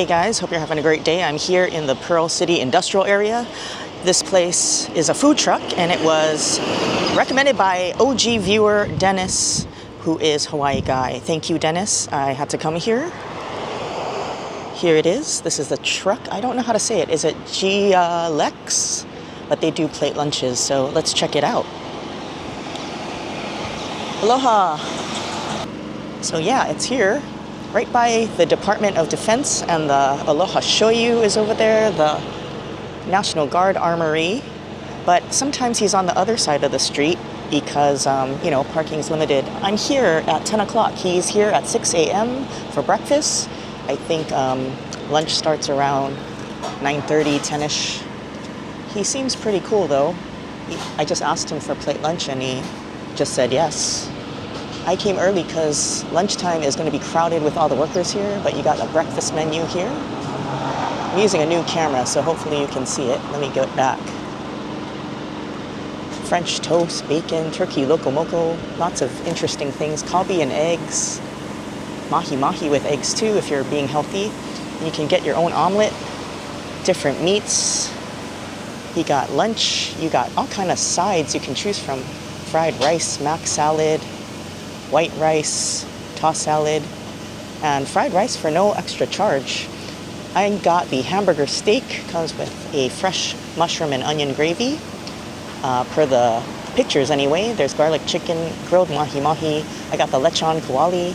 Hey guys, hope you're having a great day. I'm here in the Pearl City industrial area. This place is a food truck and it was recommended by OG viewer Dennis, who is Hawaii guy. Thank you, Dennis. I had to come here. Here it is. This is the truck. I don't know how to say it. Is it GiAiLex? But they do plate lunches, so let's check it out. Aloha. So yeah, it's here. Right by the Department of Defense, and the Aloha Shoyu is over there, the National Guard Armory. But sometimes he's on the other side of the street because, you know, parking's limited. I'm here at 10 o'clock. He's here at 6 a.m. for breakfast. I think lunch starts around 9:30, 10-ish. He seems pretty cool though. I just asked him for plate lunch and he just said yes. I came early because lunchtime is going to be crowded with all the workers here, but you got a breakfast menu here. I'm using a new camera, so hopefully you can see it. Let me go back. French toast, bacon, turkey loco moco, lots of interesting things. Kalbi and eggs, mahi-mahi with eggs too if you're being healthy. You can get your own omelet, different meats. You got lunch, you got all kind of sides you can choose from. Fried rice, mac salad, white rice, tossed salad, and fried rice for no extra charge. I got the hamburger steak, comes with a fresh mushroom and onion gravy. Per the pictures anyway, there's garlic chicken, grilled mahi-mahi. I got the lechon koali,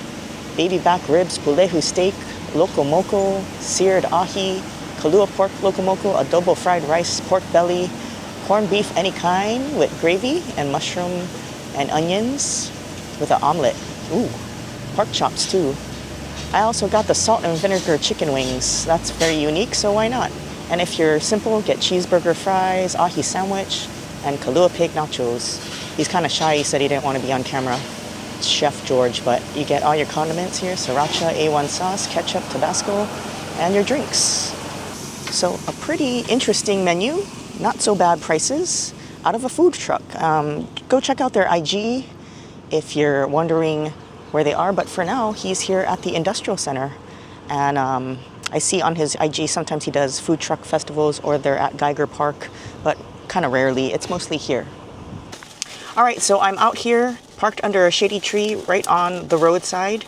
baby back ribs, pulehu steak, loco moco, seared ahi, kalua pork loco moco, adobo fried rice, pork belly, corned beef any kind with gravy and mushroom and onions with an omelet. Ooh, pork chops too. I also got the salt and vinegar chicken wings. That's very unique, so why not? And if you're simple, get cheeseburger fries, ahi sandwich, and kalua pig nachos. He's kind of shy. He said he didn't want to be on camera. It's Chef George, but you get all your condiments here, sriracha, A1 sauce, ketchup, Tabasco, and your drinks. So a pretty interesting menu, not so bad prices, out of a food truck. Go check out their IG if you're wondering where they are, but for now, he's here at the Industrial Center. And I see on his IG, sometimes he does food truck festivals or they're at Geiger Park, but kind of rarely. It's mostly here. All right, so I'm out here, parked under a shady tree right on the roadside.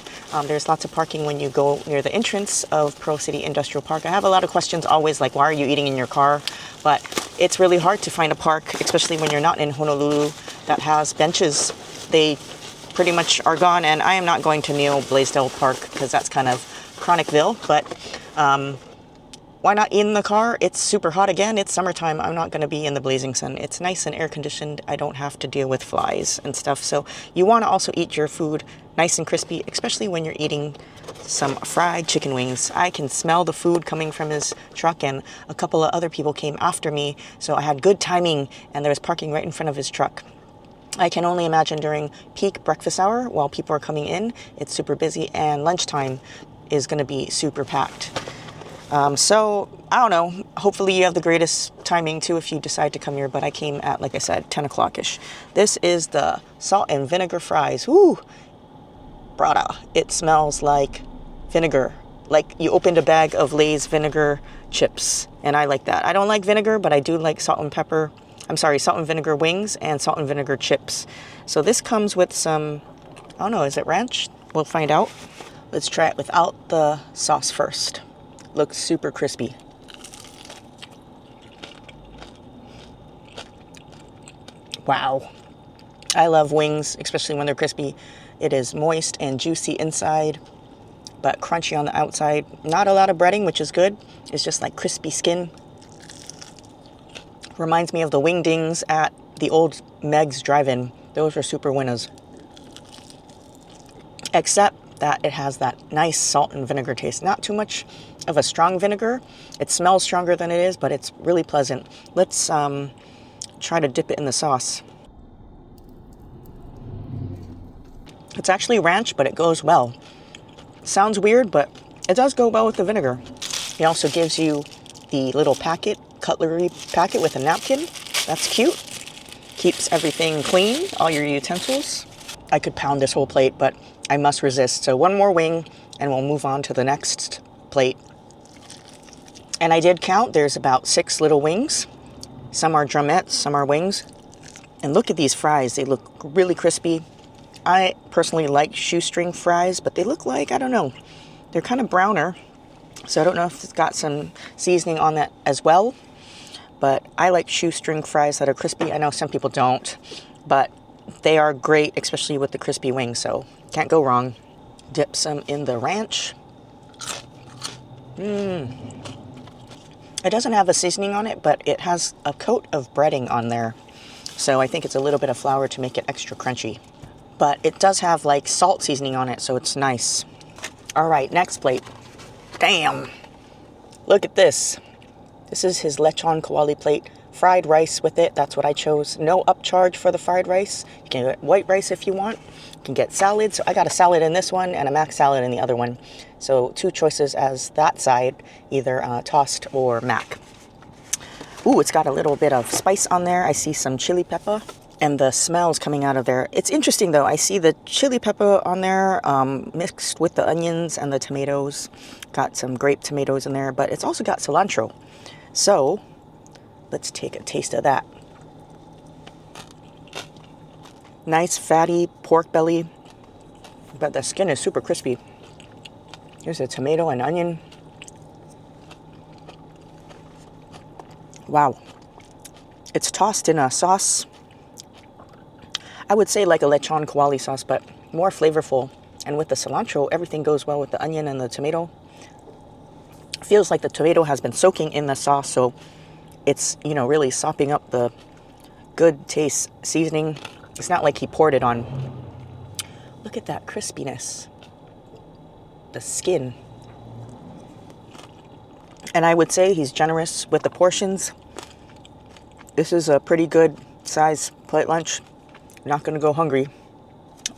There's lots of parking when you go near the entrance of Pearl City Industrial Park. I have a lot of questions always, like, why are you eating in your car? But it's really hard to find a park, especially when you're not in Honolulu, that has benches. They pretty much are gone, and I am not going to Neil Blaisdell Park because that's kind of Chronicville, but why not in the car? It's super hot again. It's summertime. I'm not going to be in the blazing sun. It's nice and air conditioned. I don't have to deal with flies and stuff. So you want to also eat your food nice and crispy, especially when you're eating some fried chicken wings. I can smell the food coming from his truck, and a couple of other people came after me. So I had good timing, and there was parking right in front of his truck. I can only imagine during peak breakfast hour while people are coming in, it's super busy, and lunchtime is going to be super packed. So, I don't know, hopefully you have the greatest timing too if you decide to come here, but I came at, like I said, 10 o'clock-ish. This is the salt and vinegar fries. Ooh, brada. It smells like vinegar, like you opened a bag of Lay's vinegar chips, and I like that. I don't like vinegar, but I do like salt and vinegar wings and salt and vinegar chips. So this comes with some, I don't know, is it ranch? We'll find out. Let's try it without the sauce first. Looks super crispy. Wow. I love wings, especially when they're crispy. It is moist and juicy inside, but crunchy on the outside. Not a lot of breading, which is good. It's just like crispy skin. Reminds me of the wingdings at the old Meg's drive-in. Those were super winners. Except that it has that nice salt and vinegar taste. Not too much of a strong vinegar. It smells stronger than it is, but it's really pleasant. Let's try to dip it in the sauce. It's actually ranch, but it goes well. Sounds weird, but it does go well with the vinegar. He also gives you the little cutlery packet with a napkin. That's cute. Keeps everything clean, all your utensils. I could pound this whole plate, but I must resist. So one more wing and we'll move on to the next plate. And I did count, there's about 6 little wings. Some are drumettes, some are wings. And look at these fries, they look really crispy. I personally like shoestring fries, but they look like, I don't know, they're kind of browner. So I don't know if it's got some seasoning on that as well. But I like shoestring fries that are crispy. I know some people don't, but they are great, especially with the crispy wings, so can't go wrong. Dip some in the ranch. It doesn't have a seasoning on it, but it has a coat of breading on there. So I think it's a little bit of flour to make it extra crunchy. But it does have like salt seasoning on it, so it's nice. All right, next plate. Damn, look at this. This is his Lechon koali plate. Fried rice with it, that's what I chose. No upcharge for the fried rice. You can get white rice if you want. You can get salad. So I got a salad in this one and a mac salad in the other one. So 2 choices as that side, either tossed or mac. Ooh, it's got a little bit of spice on there. I see some chili pepper and the smells coming out of there. It's interesting though. I see the chili pepper on there mixed with the onions and the tomatoes. Got some grape tomatoes in there, but it's also got cilantro. So let's take a taste of that. Nice fatty pork belly, but the skin is super crispy. Here's a tomato and onion. Wow. It's tossed in a sauce. I would say like a Lechon koali sauce, but more flavorful. And with the cilantro, everything goes well with the onion and the tomato. Feels like the tomato has been soaking in the sauce, so it's, you know, really sopping up the good taste seasoning. It's not like he poured it on. Look at that crispiness. The skin. And I would say he's generous with the portions. This is a pretty good size plate lunch. Not going to go hungry.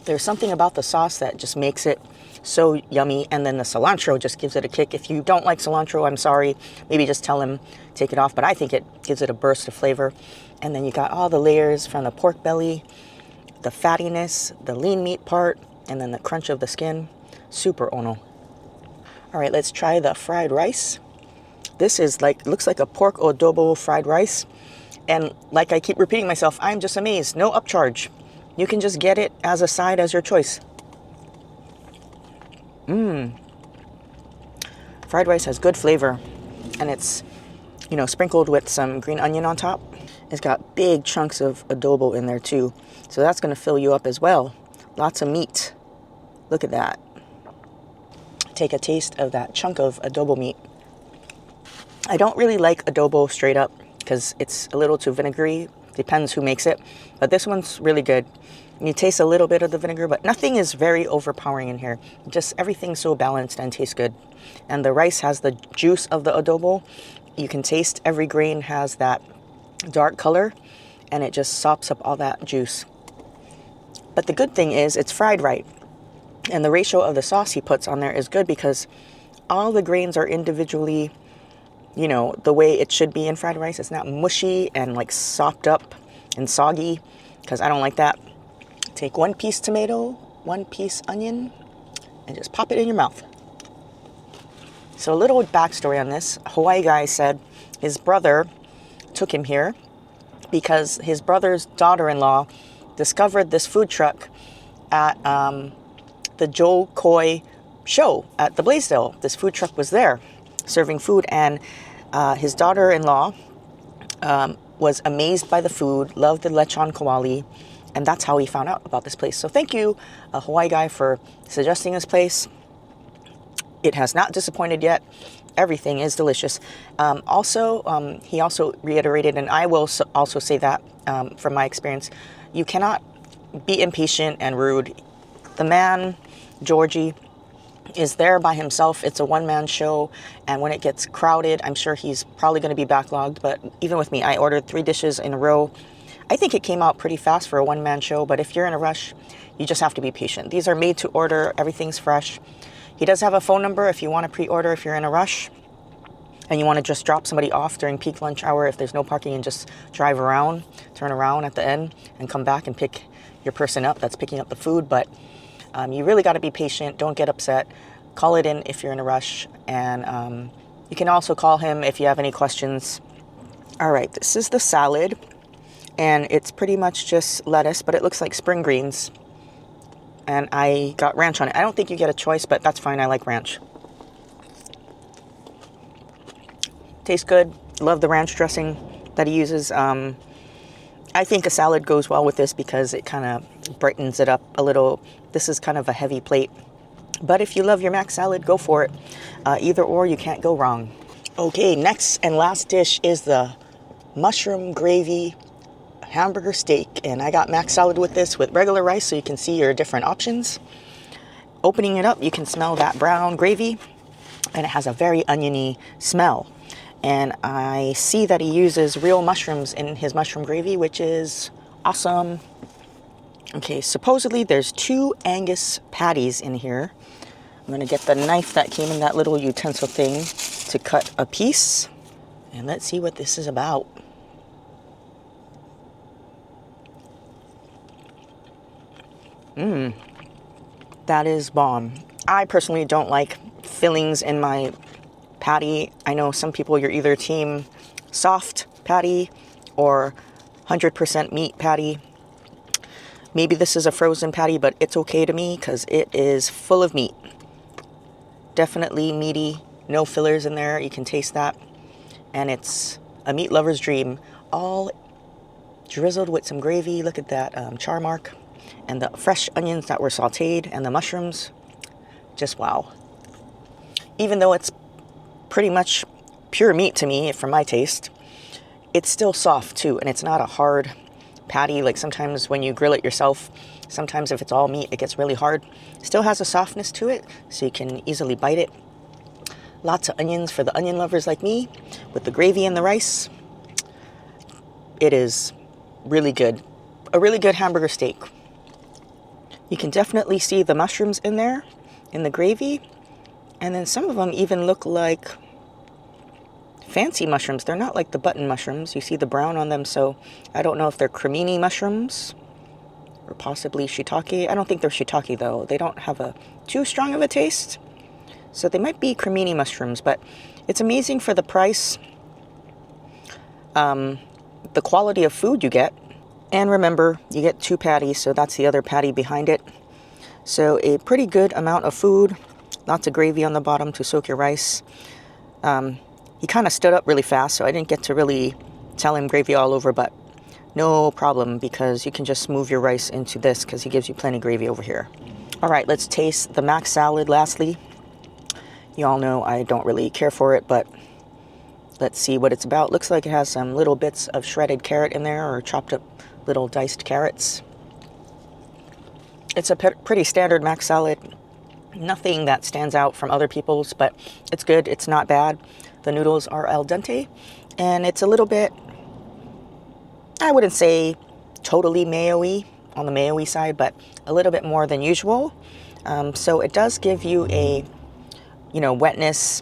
There's something about the sauce that just makes it so yummy, and then the cilantro just gives it a kick. If you don't like cilantro, I'm sorry. Maybe just tell him take it off, but I think it gives it a burst of flavor. And then you got all the layers from the pork belly, the fattiness, the lean meat part, and then the crunch of the skin. Super ono. All right, let's try the fried rice. This is like, looks like a pork adobo fried rice. And like I keep repeating myself, I'm just amazed. No upcharge. You can just get it as a side as your choice. Fried rice has good flavor, and it's, you know, sprinkled with some green onion on top. It's got big chunks of adobo in there too, so that's going to fill you up as well. Lots of meat. Look at that. Take a taste of that chunk of adobo meat. I don't really like adobo straight up because it's a little too vinegary. Depends who makes it, but this one's really good. You taste a little bit of the vinegar, but nothing is very overpowering in here. Just everything's so balanced and tastes good. And the rice has the juice of the adobo. You can taste every grain has that dark color, and it just sops up all that juice. But the good thing is it's fried right. And the ratio of the sauce he puts on there is good because all the grains are individually, you know, the way it should be in fried rice. It's not mushy and like sopped up and soggy, because I don't like that. Take 1 piece tomato, 1 piece onion, and just pop it in your mouth. So a little backstory on this. Hawaii guy said his brother took him here because his brother's daughter-in-law discovered this food truck at the Joe Coy show at the Blaisdell. This food truck was there serving food, and his daughter-in-law was amazed by the food, loved the Lechon koali, and that's how he found out about this place. So thank you, Hawaii guy, for suggesting this place. It has not disappointed yet. Everything is delicious. He also reiterated, and I will also say that from my experience, you cannot be impatient and rude. The man, Georgie, is there by himself. It's a one-man show, and when it gets crowded, I'm sure he's probably going to be backlogged. But even with me, I ordered 3 dishes in a row. I think it came out pretty fast for a one-man show, but if you're in a rush, you just have to be patient. These are made to order. Everything's fresh. He does have a phone number if you want to pre-order if you're in a rush and you want to just drop somebody off during peak lunch hour if there's no parking, and just drive around, turn around at the end, and come back and pick your person up that's picking up the food. But you really got to be patient. Don't get upset. Call it in if you're in a rush, and You can also call him if you have any questions. All right, this is the salad, and it's pretty much just lettuce, but it looks like spring greens. And I got ranch on it. I don't think you get a choice, but that's fine. I like ranch. Tastes good. Love the ranch dressing that he uses. I think a salad goes well with this because it kind of brightens it up a little. This is kind of a heavy plate. But if you love your mac salad, go for it. Either or, you can't go wrong. Okay, next and last dish is the mushroom gravy hamburger steak. And I got mac salad with this with regular rice so you can see your different options. Opening it up, you can smell that brown gravy. And it has a very oniony smell. And I see that he uses real mushrooms in his mushroom gravy, which is awesome. Okay, supposedly there's 2 Angus patties in here. I'm going to get the knife that came in that little utensil thing to cut a piece. And let's see what this is about. That is bomb. I personally don't like fillings in my patty. I know some people, you're either team soft patty or 100% meat patty. Maybe this is a frozen patty, but it's okay to me because it is full of meat. Definitely meaty, no fillers in there. You can taste that. And it's a meat lover's dream. All drizzled with some gravy. Look at that char mark. And the fresh onions that were sauteed and the mushrooms. Just wow. Even though it's pretty much pure meat to me, for my taste, it's still soft too, and it's not a hard patty. Like sometimes when you grill it yourself, sometimes if it's all meat, it gets really hard. Still has a softness to it, so you can easily bite it. Lots of onions for the onion lovers like me, with the gravy and the rice. It is really good. A really good hamburger steak. You can definitely see the mushrooms in there, in the gravy. And then some of them even look like fancy mushrooms. They're not like the button mushrooms. You see the brown on them, so I don't know if they're cremini mushrooms or possibly shiitake. I don't think they're shiitake though. They don't have a too strong of a taste. So they might be cremini mushrooms, but it's amazing for the price. The quality of food you get. And remember, you get 2 patties, so that's the other patty behind it. So a pretty good amount of food. Lots of gravy on the bottom to soak your rice. He kind of stood up really fast, so I didn't get to really tell him gravy all over, but no problem because you can just move your rice into this because he gives you plenty of gravy over here. All right, let's taste the mac salad lastly. You all know I don't really care for it, but let's see what it's about. Looks like it has some little bits of shredded carrot in there or chopped up little diced carrots. It's a pretty standard mac salad. Nothing that stands out from other people's, but it's good. It's not bad. The noodles are al dente, and it's a little bit, I wouldn't say totally mayo-y, on the mayo-y side, but a little bit more than usual. So it does give you a, wetness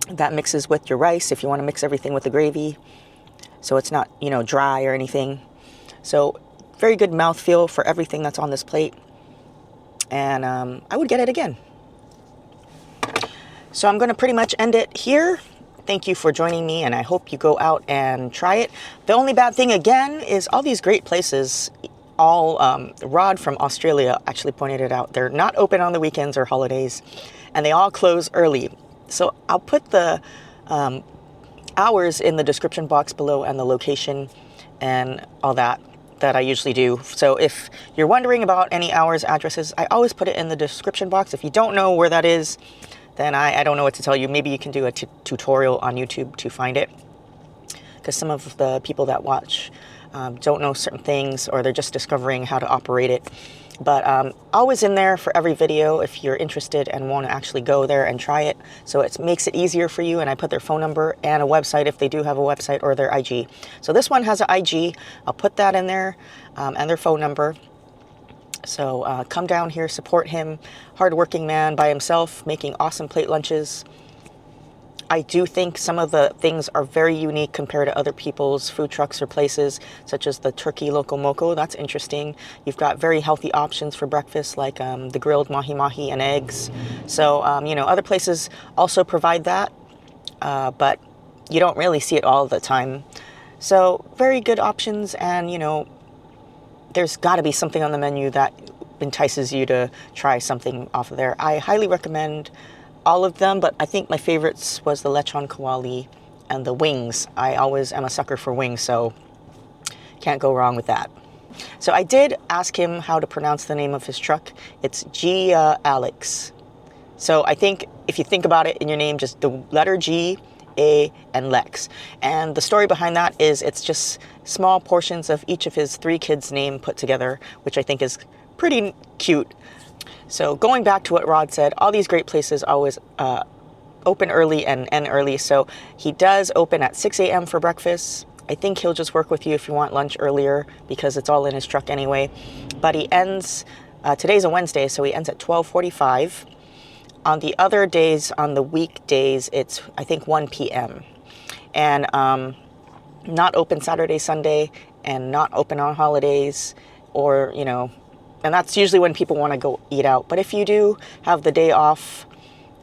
that mixes with your rice if you want to mix everything with the gravy. So it's not, dry or anything. So very good mouthfeel for everything that's on this plate. And I would get it again. So I'm going to pretty much end it here. Thank you for joining me, and I hope you go out and try it. The only bad thing, again, is all these great places, Rod from Australia actually pointed it out. They're not open on the weekends or holidays, and they all close early. So I'll put the hours in the description box below and the location and all that I usually do. So if you're wondering about any hours, addresses, I always put it in the description box. If you don't know where that is, then I don't know what to tell you. Maybe you can do a tutorial on YouTube to find it. Because some of the people that watch don't know certain things, or they're just discovering how to operate it. But always in there for every video if you're interested and want to actually go there and try it. So it makes it easier for you. And I put their phone number and a website if they do have a website, or their IG. So this one has an IG. I'll put that in there and their phone number. So come down here, support him. Hardworking man by himself, making awesome plate lunches. I do think some of the things are very unique compared to other people's food trucks or places, such as the turkey loco moco. That's interesting. You've got very healthy options for breakfast, like the grilled mahi-mahi and eggs. So, other places also provide that. but you don't really see it all the time. So very good options, and there's got to be something on the menu that entices you to try something off of there. I highly recommend all of them, but I think my favorites was the Lechon koali and the wings. I always am a sucker for wings, so can't go wrong with that. So I did ask him how to pronounce the name of his truck. It's GiAiLex. So I think if you think about it in your name, just the letter G, A, and Lex. And the story behind that is it's just small portions of each of his 3 kids' name put together, which I think is pretty cute. So going back to what Rod said, all these great places always open early and end early. So he does open at 6 a.m. for breakfast. I think he'll just work with you if you want lunch earlier because it's all in his truck anyway. But he ends, today's a Wednesday, so he ends at 12:45. On the other days, on the weekdays, it's, I think, 1 p.m. And not open Saturday, Sunday, and not open on holidays, or, and that's usually when people want to go eat out. But if you do have the day off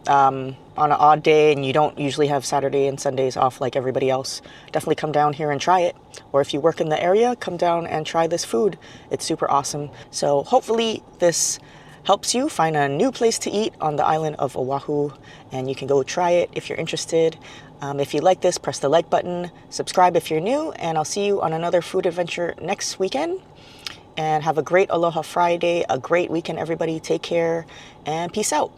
on an odd day and you don't usually have Saturday and Sundays off like everybody else, definitely come down here and try it. Or if you work in the area, come down and try this food. It's super awesome. So hopefully this helps you find a new place to eat on the island of Oahu, and you can go try it if you're interested. If you like this, press the like button, subscribe if you're new, and I'll see you on another food adventure next weekend. And have a great Aloha Friday, a great weekend, everybody. Take care, and peace out.